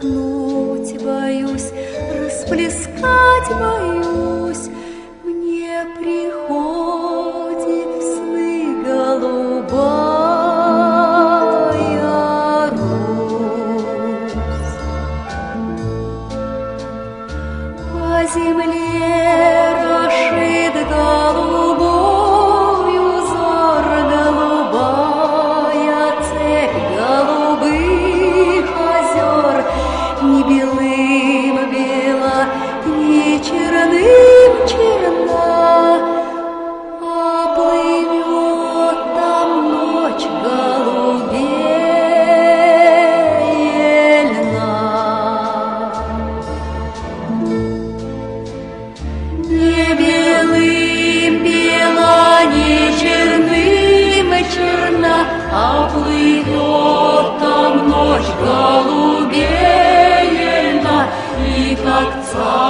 вздохнуть боюсь, расплескать боюсь. Мне приходит в сны голубая Русь. По земле рашит голубой узор, голубая цепь голубых озер. Ни белым бела, ни черным черна, а плывет там ночь голубее льна. Не белым бела, ни черным черна, а плывет там ночь голубее льна. И как царь